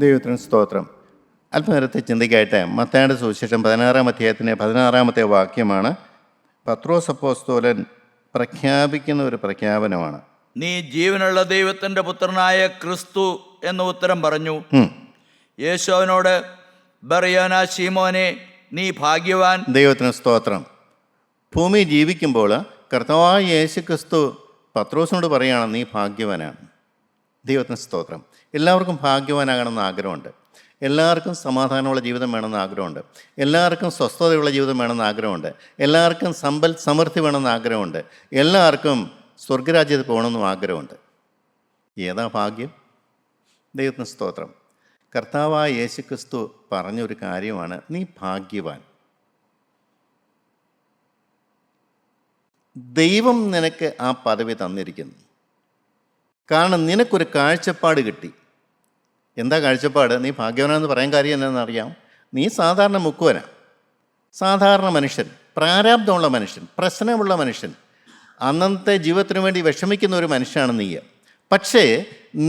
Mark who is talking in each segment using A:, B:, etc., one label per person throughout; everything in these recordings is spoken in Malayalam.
A: ദൈവത്തിന് സ്തോത്രം. അല്പനേരത്തെ ചിന്തയ്ക്കായിട്ട് മത്തായിയുടെ സുവിശേഷം 16-ാം അധ്യായത്തിൻ്റെ 16-ാമത്തെ വാക്യമാണ്. പത്രോസ് അപ്പോസ്തലൻ പ്രഖ്യാപിക്കുന്ന ഒരു പ്രഖ്യാപനമാണ്.
B: നീ ജീവനുള്ള ദൈവത്തിന്റെ പുത്രനായ ക്രിസ്തു എന്ന് ഉത്തരം പറഞ്ഞു. യേശു അവനോട്, ബർയോന ശീമോനെ, നീ ഭാഗ്യവാൻ.
A: ദൈവത്തിന് സ്തോത്രം. ഭൂമി ജീവിക്കുമ്പോൾ കർത്താവായ യേശു ക്രിസ്തു പത്രോസിനോട് പറയുകയാണ്, നീ ഭാഗ്യവാനാണ്. ദൈവത്തിന് സ്തോത്രം. എല്ലാവർക്കും ഭാഗ്യവാനാകണമെന്ന് ആഗ്രഹമുണ്ട്. എല്ലാവർക്കും സമാധാനമുള്ള ജീവിതം വേണമെന്ന് ആഗ്രഹമുണ്ട്. എല്ലാവർക്കും സ്വസ്ഥതയുള്ള ജീവിതം വേണമെന്ന് ആഗ്രഹമുണ്ട്. എല്ലാവർക്കും സമ്പൽ സമൃദ്ധി വേണമെന്ന് ആഗ്രഹമുണ്ട്. എല്ലാവർക്കും സ്വർഗരാജ്യത്തിൽ പോകണമെന്നും ആഗ്രഹമുണ്ട്. ഏതാ ഭാഗ്യം? ദൈവത്തിന് സ്തോത്രം. കർത്താവായ യേശു ക്രിസ്തു പറഞ്ഞൊരു കാര്യമാണ്, നീ ഭാഗ്യവാൻ. ദൈവം നിനക്ക് ആ പദവി തന്നിരിക്കുന്നു. കാരണം നിനക്കൊരു കാഴ്ചപ്പാട് കിട്ടി. എന്താ കാഴ്ചപ്പാട്? നീ ഭാഗ്യവാനെന്ന് പറയാൻ കാര്യം എന്താണെന്നറിയാം? നീ സാധാരണ മുക്കുവനാ, സാധാരണ മനുഷ്യൻ, പ്രാരാബ്ധമുള്ള മനുഷ്യൻ, പ്രശ്നമുള്ള മനുഷ്യൻ, അന്നത്തെ ജീവിതത്തിന് വേണ്ടി വിഷമിക്കുന്ന ഒരു മനുഷ്യനാണ് നീ. പക്ഷേ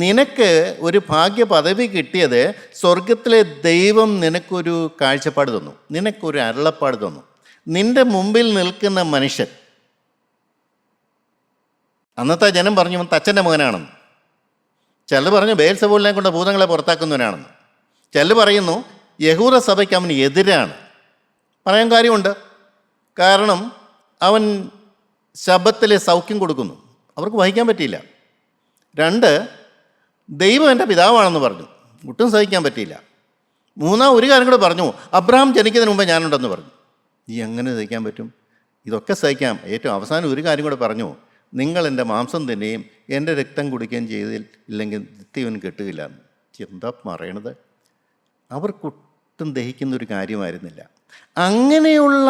A: നിനക്ക് ഒരു ഭാഗ്യ പദവി കിട്ടിയത് സ്വർഗത്തിലെ ദൈവം നിനക്കൊരു കാഴ്ചപ്പാട് തന്നു, നിനക്കൊരു അരുളപ്പാട് തന്നു. നിൻ്റെ മുമ്പിൽ നിൽക്കുന്ന മനുഷ്യൻ, അന്നത്തെ ജനം പറഞ്ഞു തച്ചൻ്റെ മകനാണെന്ന്. ചിലർ പറഞ്ഞു ബേൽസെബൂലിനെ കൊണ്ട് ഭൂതങ്ങളെ പുറത്താക്കുന്നവനാണെന്ന്. ചിലർ പറയുന്നു യഹൂദ സഭയ്ക്ക് അവൻ എതിരാണ്. പറയാൻ കാര്യമുണ്ട്. കാരണം അവൻ ശബ്ബത്തിലെ സൗഖ്യം കൊടുക്കുന്നു, അവർക്ക് വഹിക്കാൻ പറ്റിയില്ല. 2, ദൈവം എൻ്റെ പിതാവാണെന്ന് പറഞ്ഞു, ഒട്ടും സഹിക്കാൻ പറ്റിയില്ല. 3, ഒരു കാര്യം കൂടെ പറഞ്ഞു, അബ്രഹാം ജനിക്കുന്നതിന് മുമ്പേ ഞാനുണ്ടെന്ന് പറഞ്ഞു. ഈ എങ്ങനെ സഹിക്കാൻ പറ്റും? ഇതൊക്കെ സഹിക്കാം. ഏറ്റവും അവസാനം ഒരു കാര്യം കൂടെ പറഞ്ഞു, നിങ്ങൾ എൻ്റെ മാംസം തിന്നുകയും എൻ്റെ രക്തം കുടിക്കുകയും ചെയ്തില്ലെങ്കിൽ നിത്യവൻ കിട്ടുകയില്ല. എന്താ പറയണത്? അവർക്കൊട്ടും ദഹിക്കുന്നൊരു കാര്യമായിരുന്നില്ല. അങ്ങനെയുള്ള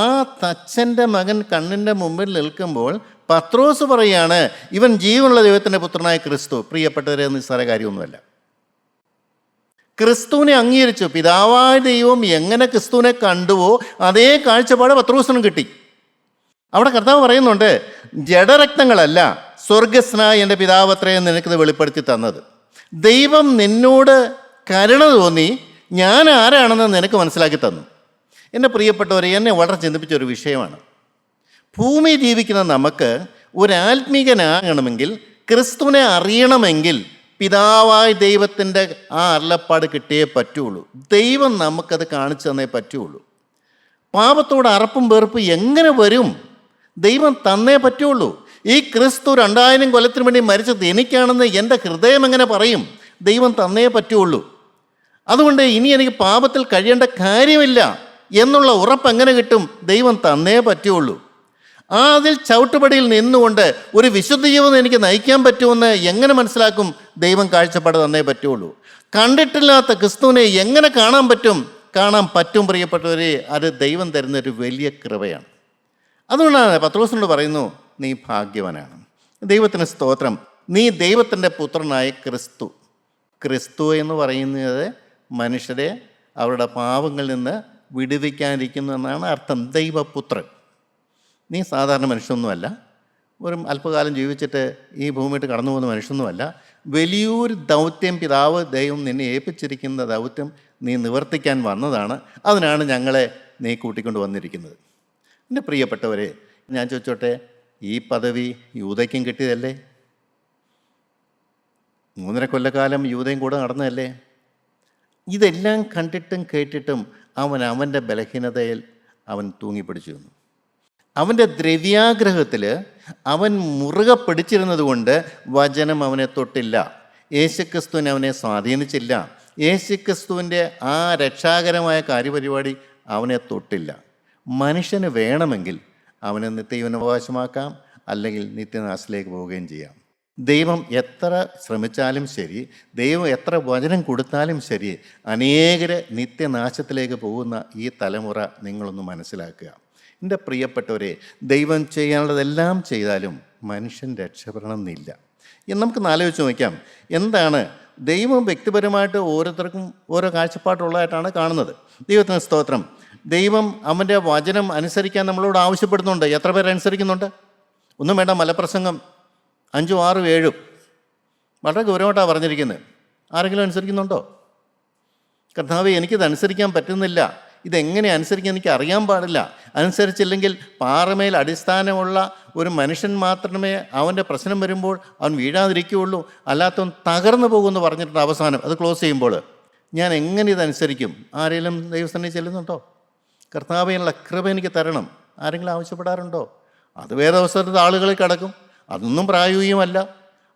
A: ആ തച്ചൻ്റെ മകൻ കണ്ണിൻ്റെ മുമ്പിൽ നിൽക്കുമ്പോൾ പത്രോസ് പറയാണ്, ഇവൻ ജീവനുള്ള ദൈവത്തിൻ്റെ പുത്രനായ ക്രിസ്തു. പ്രിയപ്പെട്ടവരെ, നിസ്സാര കാര്യമൊന്നുമല്ല. ക്രിസ്തുവിനെ അംഗീകരിച്ചു. പിതാവായ ദൈവം എങ്ങനെ ക്രിസ്തുവിനെ കണ്ടുവോ അതേ കാഴ്ചപ്പാട് പത്രോസിനും കിട്ടി. അവിടെ കർത്താവ് പറയുന്നുണ്ട്, ജഡരക്തങ്ങളല്ല, സ്വർഗസ്നായ എൻ്റെ പിതാവത്രയും നിനക്കിത് വെളിപ്പെടുത്തി തന്നത്. ദൈവം നിന്നോട് കരുണ തോന്നി ഞാൻ ആരാണെന്ന് നിനക്ക് മനസ്സിലാക്കി തന്നു. എൻ്റെ പ്രിയപ്പെട്ടവരെ, എന്നെ വളരെ ചിന്തിപ്പിച്ച ഒരു വിഷയമാണ്. ഭൂമി ജീവിക്കുന്ന നമുക്ക് ഒരു ആത്മീകനാകണമെങ്കിൽ, ക്രിസ്തുവിനെ അറിയണമെങ്കിൽ പിതാവായ ദൈവത്തിൻ്റെ ആ അരുളപ്പാട് കിട്ടിയേ പറ്റുള്ളൂ. ദൈവം നമുക്കത് കാണിച്ചു തന്നേ പറ്റുള്ളൂ. പാപത്തോട് അറപ്പും വെറുപ്പും എങ്ങനെ വരും? ദൈവം തന്നേ പറ്റുള്ളൂ. ഈ ക്രിസ്തു 2000 കൊല്ലത്തിന് വേണ്ടി മരിച്ചത് എനിക്കാണെന്ന് എൻ്റെ ഹൃദയം എങ്ങനെ പറയും? ദൈവം തന്നേ പറ്റുള്ളൂ. അതുകൊണ്ട് ഇനി എനിക്ക് പാപത്തിൽ കഴിയേണ്ട കാര്യമില്ല എന്നുള്ള ഉറപ്പ് എങ്ങനെ കിട്ടും? ദൈവം തന്നേ പറ്റുള്ളൂ. അതിൽ ചവിട്ടുപടിയിൽ നിന്നുകൊണ്ട് ഒരു വിശുദ്ധ ജീവിതം എനിക്ക് നയിക്കാൻ പറ്റുമെന്ന് എങ്ങനെ മനസ്സിലാക്കും? ദൈവം കാഴ്ചപ്പാട് തന്നേ പറ്റുള്ളൂ. കണ്ടിട്ടില്ലാത്ത ക്രിസ്തുവിനെ എങ്ങനെ കാണാൻ പറ്റും? കാണാൻ പറ്റും പ്രിയപ്പെട്ടവരെ. അത് ദൈവം തരുന്നൊരു വലിയ കൃപയാണ്. അതുകൊണ്ടാണ് പത്രോസിനോട് പറയുന്നു, നീ ഭാഗ്യവാനാണ്. ദൈവത്തിന് സ്തോത്രം. നീ ദൈവത്തിൻ്റെ പുത്രനായ ക്രിസ്തു. ക്രിസ്തു എന്ന് പറയുന്നത് മനുഷ്യരെ അവരുടെ പാപങ്ങളിൽ നിന്ന് വിടുവിക്കാനിരിക്കുന്നു എന്നാണ് അർത്ഥം. ദൈവപുത്രൻ. നീ സാധാരണ മനുഷ്യനൊന്നുമല്ല, ഒരു അല്പകാലം ജീവിച്ചിട്ട് ഈ ഭൂമിയിട്ട് കടന്നു പോകുന്ന മനുഷ്യനൊന്നുമല്ല. വലിയൊരു ദൗത്യം പിതാവ് ദൈവം നിന്നെ ഏൽപ്പിച്ചിരിക്കുന്ന ദൗത്യം നീ നിവർത്തിക്കാൻ വന്നതാണ്. അതിനാണ് ഞങ്ങളെ നീ കൂട്ടിക്കൊണ്ട് വന്നിരിക്കുന്നത്. എൻ്റെ പ്രിയപ്പെട്ടവരെ, ഞാൻ ചോദിച്ചോട്ടെ, ഈ പദവി യൂദയ്ക്കും കിട്ടിയതല്ലേ? 3.5 കൊല്ലക്കാലം യൂദയും കൂടെ നടന്നതല്ലേ? ഇതെല്ലാം കണ്ടിട്ടും കേട്ടിട്ടും അവൻ്റെ ബലഹീനതയിൽ അവൻ തൂങ്ങിപ്പിടിച്ചു നിന്നു. അവൻ്റെ ദ്രവ്യാഗ്രഹത്തിൽ അവൻ മുറുകെ പിടിച്ചിരുന്നത് കൊണ്ട് വചനം അവനെ തൊട്ടില്ല. യേശുക്രിസ്തുവിനെ അവനെ സ്വാധീനിച്ചില്ല. യേശുക്രിസ്തുവിൻ്റെ ആ രക്ഷാകരമായ കാര്യപരിപാടി അവനെ തൊട്ടില്ല. മനുഷ്യന് വേണമെങ്കിൽ അവനെ നിത്യജീവനാവകാശമാക്കാം, അല്ലെങ്കിൽ നിത്യനാശത്തിലേക്ക് പോവുകയും ചെയ്യാം. ദൈവം എത്ര ശ്രമിച്ചാലും ശരി, ദൈവം എത്ര വചനം കൊടുത്താലും ശരി, അനേകരെ നിത്യനാശത്തിലേക്ക് പോകുന്ന ഈ തലമുറ നിങ്ങളൊന്ന് മനസ്സിലാക്കുക. എൻ്റെ പ്രിയപ്പെട്ടവരെ, ദൈവം ചെയ്യാനുള്ളതെല്ലാം ചെയ്താലും മനുഷ്യൻ രക്ഷപ്പെടണമെന്നില്ല. നമുക്ക് ആലോചിച്ച് നോക്കാം, എന്താണ് ദൈവം വ്യക്തിപരമായിട്ട് ഓരോരുത്തർക്കും ഓരോ കാഴ്ചപ്പാടുള്ളതായിട്ടാണ് കാണുന്നത്. ദൈവത്തിന് സ്തോത്രം. ദൈവം അവൻ്റെ വചനം അനുസരിക്കാൻ നമ്മളോട് ആവശ്യപ്പെടുന്നുണ്ട്. എത്ര പേർ അനുസരിക്കുന്നുണ്ട്? ഒന്നും വേണ്ട, മലപ്രസംഗം 5, 6, 7 വളരെ ഗൗരവമായിട്ടാണ് പറഞ്ഞിരിക്കുന്നത്. ആരെങ്കിലും അനുസരിക്കുന്നുണ്ടോ? കർത്താവേ, എനിക്കിത് അനുസരിക്കാൻ പറ്റുന്നില്ല, ഇതെങ്ങനെ അനുസരിക്കാൻ എനിക്ക് അറിയാൻ പാടില്ല, അനുസരിച്ചില്ലെങ്കിൽ പാറമേൽ അടിസ്ഥാനമുള്ള ഒരു മനുഷ്യൻ മാത്രമേ അവൻ്റെ പ്രശ്നം വരുമ്പോൾ അവൻ വീഴാതിരിക്കുകയുള്ളൂ, അല്ലാത്തവൻ തകർന്നു പോകുമെന്ന് പറഞ്ഞിട്ടുണ്ട്. അവസാനം അത് ക്ലോസ് ചെയ്യുമ്പോൾ ഞാൻ എങ്ങനെ ഇതനുസരിക്കും? ആരെങ്കിലും ദൈവസന്നിധി ചെല്ലുന്നുണ്ടോ? കർത്താവിനുള്ള കൃപ എനിക്ക് തരണം ആരെങ്കിലും ആവശ്യപ്പെടാറുണ്ടോ? അത് വേദവസരത്തിൽ ആളുകളിൽ കിടക്കും. അതൊന്നും പ്രായോഗികമല്ല.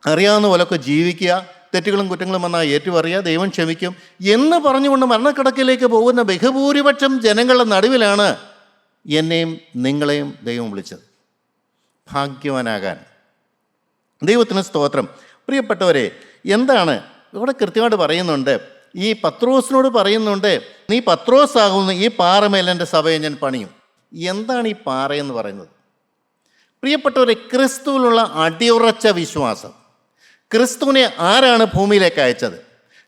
A: അറിയാവുന്ന പോലൊക്കെ ജീവിക്കുക, തെറ്റുകളും കുറ്റങ്ങളും വന്നാൽ ഏറ്റുപറയുക, ദൈവം ക്ഷമിക്കും എന്ന് പറഞ്ഞുകൊണ്ട് മരണക്കിടക്കിലേക്ക് പോകുന്ന ബഹുഭൂരിപക്ഷം ജനങ്ങളുടെ നടുവിലാണ് എന്നെയും നിങ്ങളെയും ദൈവം വിളിച്ചത്. ഭാഗ്യവാനാകാൻ ദൈവത്തിന് സ്തോത്രം. പ്രിയപ്പെട്ടവരെ, എന്താണ് ഇവിടെ കൃത്യമായിട്ട് പറയുന്നുണ്ട്? ഈ പത്രോസിനോട് പറയുന്നുണ്ട്, നീ പത്രോസാകുന്നു, ഈ പാറമേൽ എൻ്റെ സഭയെ ഞാൻ പണിയും. എന്താണ് ഈ പാറയെന്ന് പറയുന്നത്? പ്രിയപ്പെട്ടവരെ, ക്രിസ്തുവിലുള്ള അടിയുറച്ച വിശ്വാസം. ക്രിസ്തുവിനെ ആരാണ് ഭൂമിയിലേക്ക് അയച്ചത്?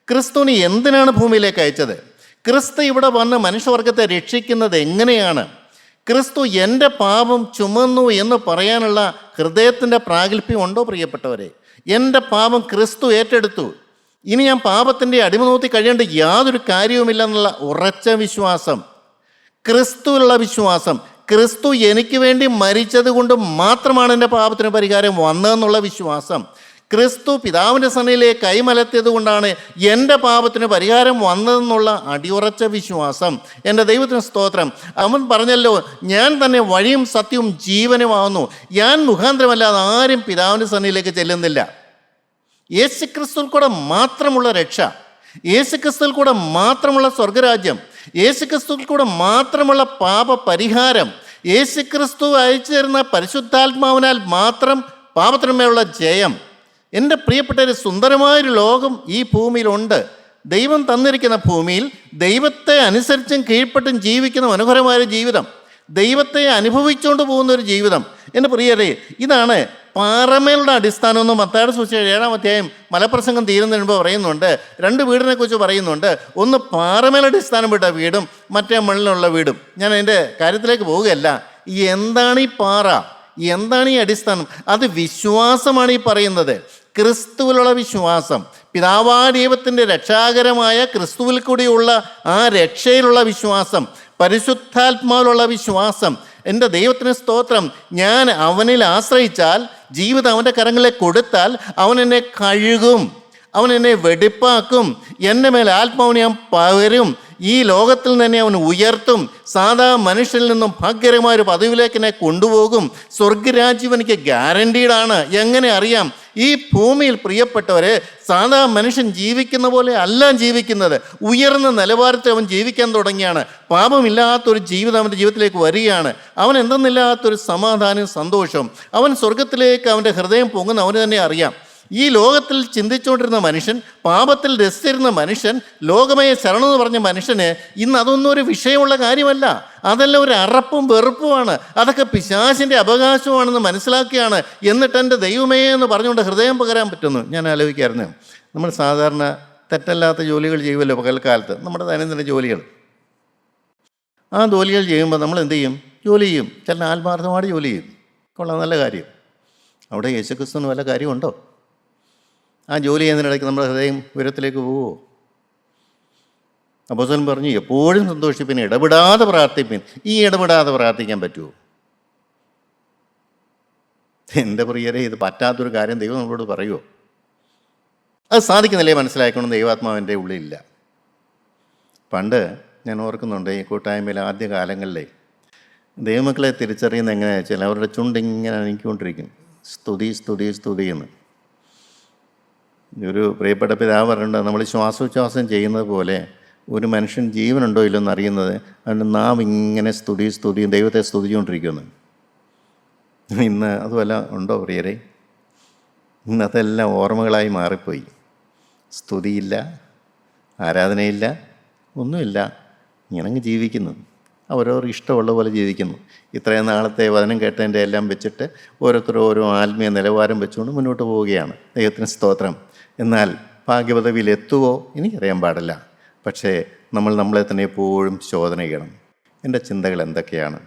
A: ക്രിസ്തുവിനെ എന്തിനാണ് ഭൂമിയിലേക്ക് അയച്ചത്? ക്രിസ്തു ഇവിടെ വന്ന് മനുഷ്യവർഗത്തെ രക്ഷിക്കുന്നത് എങ്ങനെയാണ്? ക്രിസ്തു എൻ്റെ പാപം ചുമന്നു എന്ന് പറയാനുള്ള ഹൃദയത്തിൻ്റെ പ്രാഗൽഭ്യം ഉണ്ടോ പ്രിയപ്പെട്ടവരെ? എൻ്റെ പാപം ക്രിസ്തു ഏറ്റെടുത്തു, ഇനി ഞാൻ പാപത്തിൻ്റെ അടിമ നോക്കി കഴിയേണ്ട യാതൊരു കാര്യവുമില്ലെന്നുള്ള ഉറച്ച വിശ്വാസം, ക്രിസ്തുവിലുള്ള വിശ്വാസം. ക്രിസ്തു എനിക്ക് വേണ്ടി മരിച്ചത് കൊണ്ട് മാത്രമാണ് എൻ്റെ പാപത്തിന് പരിഹാരം വന്നതെന്നുള്ള വിശ്വാസം. ക്രിസ്തു പിതാവിൻ്റെ സന്നിധിയിലേക്ക് കൈമലത്തിയത് കൊണ്ടാണ് എൻ്റെ പാപത്തിന് പരിഹാരം വന്നതെന്നുള്ള അടിയുറച്ച വിശ്വാസം. എൻ്റെ ദൈവത്തിന് സ്തോത്രം. അവൻ പറഞ്ഞല്ലോ, ഞാൻ തന്നെ വഴിയും സത്യവും ജീവനുമാകുന്നു, ഞാൻ മുഖാന്തരമല്ലാതെ ആരും പിതാവിൻ്റെ സന്നിധിയിലേക്ക് ചെല്ലുന്നില്ല. യേശുക്രിസ്തുവിൽ കൂടെ മാത്രമുള്ള രക്ഷ, യേശുക്രിസ്തുവിൽ കൂടെ മാത്രമുള്ള സ്വർഗരാജ്യം, യേശുക്രിസ്തുവിൽ കൂടെ മാത്രമുള്ള പാപ പരിഹാരം, യേശുക്രിസ്തു അയച്ചു തരുന്ന പരിശുദ്ധാത്മാവിനാൽ മാത്രം പാപത്തിന്മേലുള്ള ജയം. എൻ്റെ പ്രിയപ്പെട്ട സുന്ദരമായൊരു ലോകം ഈ ഭൂമിയിലുണ്ട്. ദൈവം തന്നിരിക്കുന്ന ഭൂമിയിൽ ദൈവത്തെ അനുസരിച്ചും കീഴ്പ്പെട്ടും ജീവിക്കുന്ന മനോഹരമായൊരു ജീവിതം, ദൈവത്തെ അനുഭവിച്ചുകൊണ്ട് പോകുന്ന ഒരു ജീവിതം. എൻ്റെ പ്രിയരെ, ഇതാണ് പാറമേലുള്ള അടിസ്ഥാനം എന്ന് മത്തായിയുടെ സുവിശേഷം 7-ാം അധ്യായം മലപ്രസംഗം തീരുന്നതിന് മുമ്പ് പറയുന്നുണ്ട്. 2 വീടിനെ കുറിച്ച് പറയുന്നുണ്ട്. ഒന്ന് പാറമേലടിസ്ഥാനം വിട്ട വീടും മറ്റേ മണ്ണിലുള്ള വീടും. ഞാൻ അതിൻ്റെ കാര്യത്തിലേക്ക് പോവുകയല്ല. എന്താണ് ഈ പാറ, എന്താണ് ഈ അടിസ്ഥാനം? അത് വിശ്വാസമാണ് ഈ പറയുന്നത്. ക്രിസ്തുവിലുള്ള വിശ്വാസം, പിതാവായ ദൈവത്തിൻ്റെ രക്ഷാകരമായ ക്രിസ്തുവിൽ കൂടിയുള്ള ആ രക്ഷയിലുള്ള വിശ്വാസം, പരിശുദ്ധാത്മാവിലുള്ള വിശ്വാസം. എൻ്റെ ദൈവത്തിന് സ്തോത്രം. ഞാൻ അവനിൽ ആശ്രയിച്ചാൽ, ജീവിതം അവൻ്റെ കരങ്ങളിൽ കൊടുത്താൽ, അവൻ എന്നെ കഴുകും, അവൻ എന്നെ വെടിപ്പാക്കും, എൻ്റെ മേൽ ആത്മാവിനെ ഞാൻ പകരും, ഈ ലോകത്തിൽ തന്നെ അവൻ ഉയർത്തും, സാധാ മനുഷ്യനിൽ നിന്നും ഭാഗ്യകരമായൊരു പദവിയിലേക്ക് എന്നെ കൊണ്ടുപോകും. സ്വർഗരാജ്യം എനിക്ക് ഗ്യാരണ്ടീഡാണ്. എങ്ങനെ അറിയാം? ഈ ഭൂമിയിൽ പ്രിയപ്പെട്ടവരെ, സാധാ മനുഷ്യൻ ജീവിക്കുന്ന പോലെ അല്ല ജീവിക്കുന്നത്. ഉയർന്ന നിലവാരത്തിൽ അവൻ ജീവിക്കാൻ തുടങ്ങിയാണ്. പാപമില്ലാത്തൊരു ജീവിതം അവൻ്റെ ജീവിതത്തിലേക്ക് വരികയാണ്. അവൻ എന്തെന്നില്ലാത്തൊരു സമാധാനവും സന്തോഷവും. അവൻ സ്വർഗത്തിലേക്ക് അവൻ്റെ ഹൃദയം പൊങ്ങുന്ന അവന് തന്നെ അറിയാം. ഈ ലോകത്തിൽ ചിന്തിച്ചുകൊണ്ടിരുന്ന മനുഷ്യൻ, പാപത്തിൽ രസിച്ചിരുന്ന മനുഷ്യൻ, ലോകമയ ശരണം എന്ന് പറഞ്ഞ മനുഷ്യന് ഇന്ന് അതൊന്നും ഒരു വിഷയമുള്ള കാര്യമല്ല. അതെല്ലാം ഒരു അറപ്പും വെറുപ്പുമാണ്. അതൊക്കെ പിശാചിൻ്റെ അവകാശമാണെന്ന് മനസ്സിലാക്കിയാണ്. എന്നിട്ട് എൻ്റെ ദൈവമേ എന്ന് പറഞ്ഞുകൊണ്ട് ഹൃദയം പകരാൻ പറ്റുന്നു. ഞാൻ ആലോചിക്കായിരുന്നു, നമ്മൾ സാധാരണ തെറ്റല്ലാത്ത ജോലികൾ ചെയ്യുമല്ലോ പകൽക്കാലത്ത്, നമ്മുടെ ദൈനംദിന ജോലികൾ. ആ ജോലികൾ ചെയ്യുമ്പോൾ നമ്മൾ എന്ത് ചെയ്യും? ജോലി ചെയ്യും. ചില ആത്മാർത്ഥമായിട്ട് ജോലി ചെയ്യും. കൊള്ളാം, നല്ല കാര്യം. അവിടെ യേശുക്രിസ്തുവിന് വല്ല കാര്യമുണ്ടോ? ആ ജോലി ചെയ്യുന്നതിനിടയ്ക്ക് നമ്മുടെ ഹൃദയം ഉയരത്തിലേക്ക് പോവുമോ? അപ്പോസ്തലൻ പറഞ്ഞു, എപ്പോഴും സന്തോഷിപ്പിൻ, ഇടപെടാതെ പ്രാർത്ഥിപ്പിൻ. ഈ ഇടപെടാതെ പ്രാർത്ഥിക്കാൻ പറ്റുമോ? എൻ്റെ പ്രിയരെ, ഇത് പറ്റാത്തൊരു കാര്യം ദൈവം നമ്മളോട് പറയുമോ? അത് സാധിക്കുന്നില്ലേ മനസ്സിലാക്കണം. ദൈവാത്മാവിൻ്റെ ഉള്ളിലില്ല. പണ്ട് ഞാൻ ഓർക്കുന്നുണ്ട്, ഈ കൂട്ടായ്മയിൽ ആദ്യ കാലങ്ങളിലെ ദൈവമക്കളെ തിരിച്ചറിയുന്ന എങ്ങനെയാണെന്ന് വെച്ചാൽ, അവരുടെ ചുണ്ടിങ്ങനെ അനങ്ങിക്കൊണ്ടിരിക്കും, സ്തുതി സ്തുതി സ്തുതി എന്ന്. ഒരു പ്രിയപ്പെട്ട പിതാവ് പറഞ്ഞിട്ടുണ്ട്, നമ്മൾ ശ്വാസോച്ഛ്വാസം ചെയ്യുന്നത് പോലെ ഒരു മനുഷ്യൻ ജീവനുണ്ടോ ഇല്ലെന്ന് അറിയുന്നത് അവൻ്റെ നാവ് ഇങ്ങനെ സ്തുതി സ്തുതിയും ദൈവത്തെ സ്തുതിച്ചുകൊണ്ടിരിക്കുന്നു. ഇന്ന് അതുമല്ല ഉണ്ടോ പ്രിയരെ? ഇന്നതെല്ലാം ഓർമ്മകളായി മാറിപ്പോയി. സ്തുതിയില്ല, ആരാധനയില്ല, ഒന്നുമില്ല. ഇങ്ങനെ ജീവിക്കുന്നു, അവരവർ ഇഷ്ടമുള്ള പോലെ ജീവിക്കുന്നു. ഇത്രയും നാളത്തെ വചനം കേട്ടതിൻ്റെ എല്ലാം വെച്ചിട്ട് ഓരോരുത്തരും ഓരോ ആത്മീയ നിലവാരം വെച്ചുകൊണ്ട് മുന്നോട്ട് പോവുകയാണ്. ദൈവത്തിന് സ്തോത്രം. എന്നാൽ ഭാഗ്യപദവിയിൽ എത്തുമോ എനിക്കറിയാൻ പാടില്ല. പക്ഷേ നമ്മൾ നമ്മളെ തന്നെ എപ്പോഴും ശോധന ചെയ്യണം. എൻ്റെ ചിന്തകൾ എന്തൊക്കെയാണ്?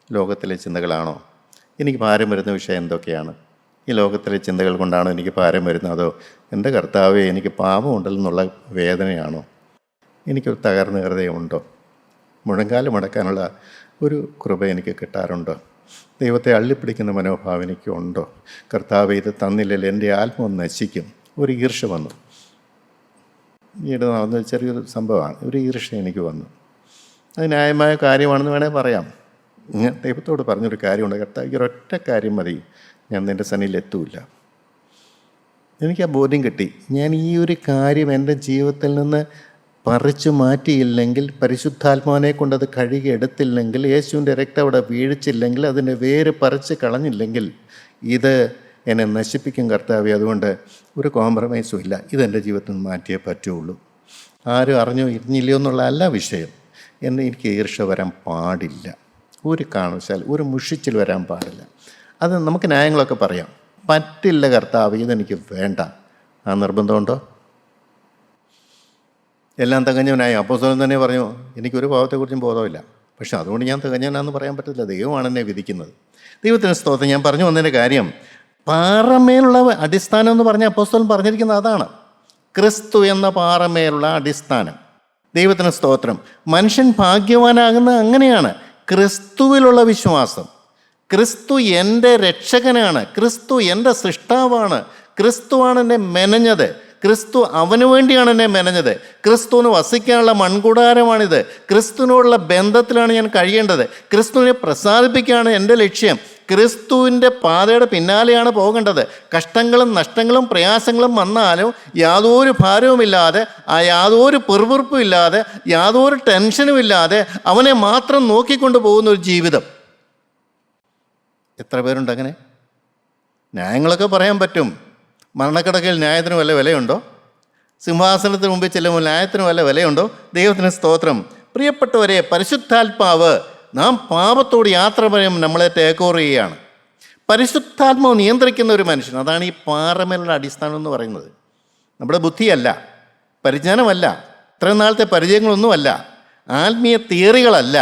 A: ലോകത്തിലെ ചിന്തകളാണോ? എനിക്ക് ഭാരം വരുന്ന വിഷയം എന്തൊക്കെയാണ്? ഈ ലോകത്തിലെ ചിന്തകൾ കൊണ്ടാണോ എനിക്ക് ഭാരം വരുന്നത്? അതോ എൻ്റെ കർത്താവേ എനിക്ക് പാപമുണ്ടല്ലെന്നുള്ള വേദനയാണോ? എനിക്കൊരു തകർന്ന ഹൃദയമുണ്ടോ? മുഴങ്കാലം മടക്കാനുള്ള ഒരു കൃപ എനിക്ക് കിട്ടാറുണ്ടോ? ദൈവത്തെ അള്ളിപ്പിടിക്കുന്ന മനോഭാവം എനിക്കുണ്ടോ? കർത്താവ് ഇത് തന്നില്ലെങ്കിൽ എൻ്റെ ആത്മം നശിക്കും. ഒരു ഈർഷ്യ വന്നു. ഈയിടെ നടന്ന ചെറിയൊരു സംഭവമാണ്. ഒരു ഈർഷ്യ എനിക്ക് വന്നു. അത് ന്യായമായ കാര്യമാണെന്ന് വേണേൽ പറയാം. ഞാൻ ദൈവത്തോട് പറഞ്ഞൊരു കാര്യമുണ്ട്, കർത്താവ് ഈ ഒരൊറ്റ കാര്യം മതി, ഞാൻ നിൻ്റെ സന്നിധിയിൽ എത്തൂല. എനിക്ക് ആ ബോധ്യം കിട്ടി. ഞാൻ ഈ ഒരു കാര്യം എൻ്റെ ജീവിതത്തിൽ നിന്ന് പറിച്ചു മാറ്റിയില്ലെങ്കിൽ, പരിശുദ്ധാത്മാവിനെ കൊണ്ടത് കഴുകി എടുത്തില്ലെങ്കിൽ, യേശുവിൻ്റെ രക്തം അവിടെ വീഴ്ചില്ലെങ്കിൽ, അതിൻ്റെ വേര് പറിച്ച് കളഞ്ഞില്ലെങ്കിൽ ഇത് എന്നെ നശിപ്പിക്കും കർത്താവേ. അതുകൊണ്ട് ഒരു കോംപ്രമൈസും ഇല്ല, ഇതെൻ്റെ ജീവിതത്തിൽ നിന്ന് മാറ്റിയേ പറ്റുള്ളൂ. ആരും അറിഞ്ഞോ ഇരിഞ്ഞില്ലയോ എന്നുള്ള അല്ല വിഷയം. എനിക്ക് ഈർഷ്യ വരാൻ പാടില്ല, ഒരു കാരണവശാൽ ഒരു മുഷിച്ചിൽ വരാൻ പാടില്ല. അത് നമുക്ക് ന്യായങ്ങളൊക്കെ പറയാം. പറ്റില്ല കർത്താവ്, ഇതെനിക്ക് വേണ്ട. ആ നിർബന്ധമുണ്ടോ? എല്ലാം തികഞ്ഞവനായി അപ്പോസ്തലൻ തന്നെ പറഞ്ഞു, എനിക്കൊരു പാവത്തെക്കുറിച്ചും ബോധമില്ല, പക്ഷെ അതുകൊണ്ട് ഞാൻ തികഞ്ഞവനാണെന്ന് പറയാൻ പറ്റില്ല. ദൈവമാണ് എന്നെ വിധിക്കുന്നത്. ദൈവത്തിന് സ്തോത്രം. ഞാൻ പറഞ്ഞു വന്നതിൻ്റെ കാര്യം, പാറമേലുള്ള അടിസ്ഥാനം എന്ന് പറഞ്ഞ അപ്പോസ്തലൻ പറഞ്ഞിരിക്കുന്നത് അതാണ്. ക്രിസ്തു എന്ന പാറമേലുള്ള അടിസ്ഥാനം. ദൈവത്തിന് സ്തോത്രം. മനുഷ്യൻ ഭാഗ്യവാനാകുന്നത് അങ്ങനെയാണ്, ക്രിസ്തുവിലുള്ള വിശ്വാസം. ക്രിസ്തു എൻ്റെ രക്ഷകനാണ്, ക്രിസ്തു എൻ്റെ സൃഷ്ടാവാണ്, ക്രിസ്തുവാണ് എന്നെ മെനഞ്ഞത്, ക്രിസ്തു അവന് വേണ്ടിയാണ് എന്നെ മെനഞ്ഞത്, ക്രിസ്തുവിന് വസിക്കാനുള്ള മൺകൂടാരമാണിത്, ക്രിസ്തുവിനോടുള്ള ബന്ധത്തിലാണ് ഞാൻ കഴിയേണ്ടത്, ക്രിസ്തുവിനെ പ്രസാദിപ്പിക്കുകയാണ് എൻ്റെ ലക്ഷ്യം, ക്രിസ്തുവിൻ്റെ പാതയുടെ പിന്നാലെയാണ് പോകേണ്ടത്. കഷ്ടങ്ങളും നഷ്ടങ്ങളും പ്രയാസങ്ങളും വന്നാലും യാതൊരു ഭാരവുമില്ലാതെ, യാതൊരു പെറുപെറുപ്പും ഇല്ലാതെ, യാതൊരു ടെൻഷനും ഇല്ലാതെ അവനെ മാത്രം നോക്കിക്കൊണ്ട് പോകുന്ന ഒരു ജീവിതം. എത്ര പേരുണ്ട് അങ്ങനെ? ന്യായങ്ങളൊക്കെ പറയാൻ പറ്റും. മരണക്കിടക്കയിൽ ന്യായത്തിന് വല്ല വിലയുണ്ടോ? സിംഹാസനത്തിന് മുമ്പിൽ ചെല്ലുമ്പോൾ ന്യായത്തിന് വല്ല വിലയുണ്ടോ? ദൈവത്തിന് സ്തോത്രം. പ്രിയപ്പെട്ടവരെ, പരിശുദ്ധാത്മാവ് നാം പാപത്തോട് യാത്ര പറയാൻ നമ്മളെ ടേക്ക് ഓവർ ചെയ്യുകയാണ്. പരിശുദ്ധാത്മാവ് നിയന്ത്രിക്കുന്ന ഒരു മനുഷ്യൻ, അതാണ് ഈ പാറമേലുള്ള അടിസ്ഥാനം എന്ന് പറയുന്നത്. നമ്മുടെ ബുദ്ധിയല്ല, പരിജ്ഞാനമല്ല, ഇത്രയും നാളത്തെ പരിചയങ്ങളൊന്നുമല്ല, ആത്മീയ തിയറികളല്ല.